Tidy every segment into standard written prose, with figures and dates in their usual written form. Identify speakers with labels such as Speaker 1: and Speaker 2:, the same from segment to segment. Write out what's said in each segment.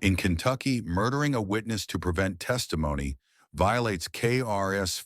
Speaker 1: In Kentucky, murdering a witness to prevent testimony violates KRS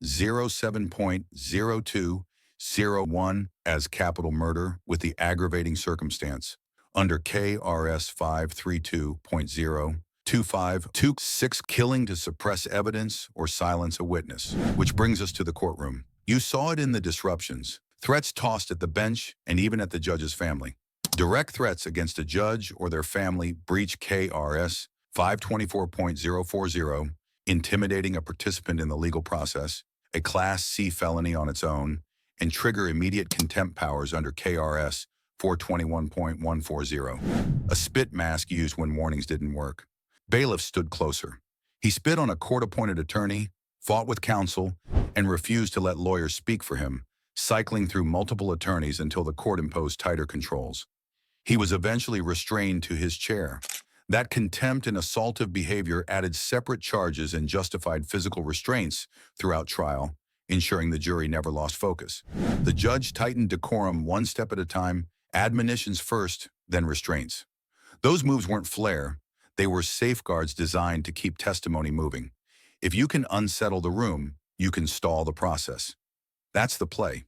Speaker 1: 507.0201 as capital murder with the aggravating circumstance. Under KRS 532.02526, killing to suppress evidence or silence a witness. Which brings us to the courtroom. You saw it in the disruptions. Threats tossed at the bench and even at the judge's family. Direct threats against a judge or their family breach KRS 524.040, intimidating a participant in the legal process, a Class C felony on its own, and trigger immediate contempt powers under KRS 421.140. A spit mask used when warnings didn't work. Bailiff stood closer. He spit on a court-appointed attorney, fought with counsel, and refused to let lawyers speak for him, cycling through multiple attorneys until the court imposed tighter controls. He was eventually restrained to his chair. That contempt and assaultive behavior added separate charges and justified physical restraints throughout trial, ensuring the jury never lost focus. The judge tightened decorum one step at a time, admonitions first, then restraints. Those moves weren't flair. They were safeguards designed to keep testimony moving. If you can unsettle the room, you can stall the process. That's the play.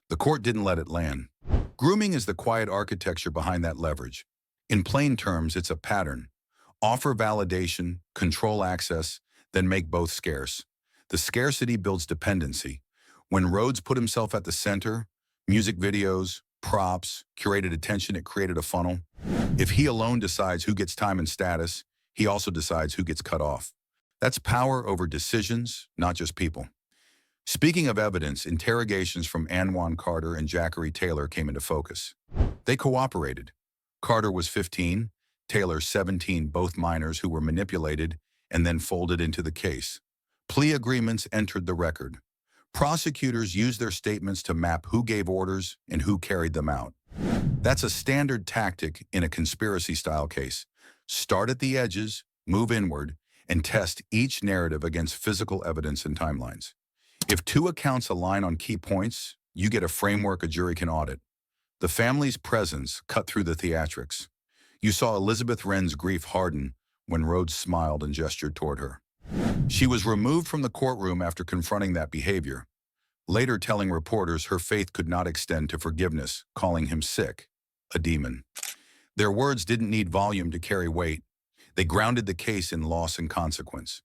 Speaker 1: The court didn't let it land. Grooming is the quiet architecture behind that leverage. In plain terms, it's a pattern. Offer validation, control access, then make both scarce. The scarcity builds dependency. When Rhodes put himself at the center, music videos, props, curated attention, it created a funnel. If he alone decides who gets time and status, he also decides who gets cut off. That's power over decisions, not just people. Speaking of evidence, interrogations from Anwan Carter and Jackery Taylor came into focus. They cooperated. Carter was 15, Taylor 17, both minors who were manipulated and then folded into the case. Plea agreements entered the record. Prosecutors used their statements to map who gave orders and who carried them out. That's a standard tactic in a conspiracy-style case. Start at the edges, move inward, and test each narrative against physical evidence and timelines. If two accounts align on key points, you get a framework a jury can audit. The family's presence cut through the theatrics. You saw Elizabeth Wren's grief harden when Rhodes smiled and gestured toward her. She was removed from the courtroom after confronting that behavior, later telling reporters her faith could not extend to forgiveness, calling him sick, a demon. Their words didn't need volume to carry weight. They grounded the case in loss and consequence.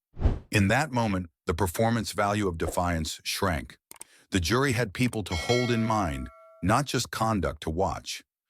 Speaker 1: In that moment, the performance value of defiance shrank. The jury had people to hold in mind, not just conduct to watch.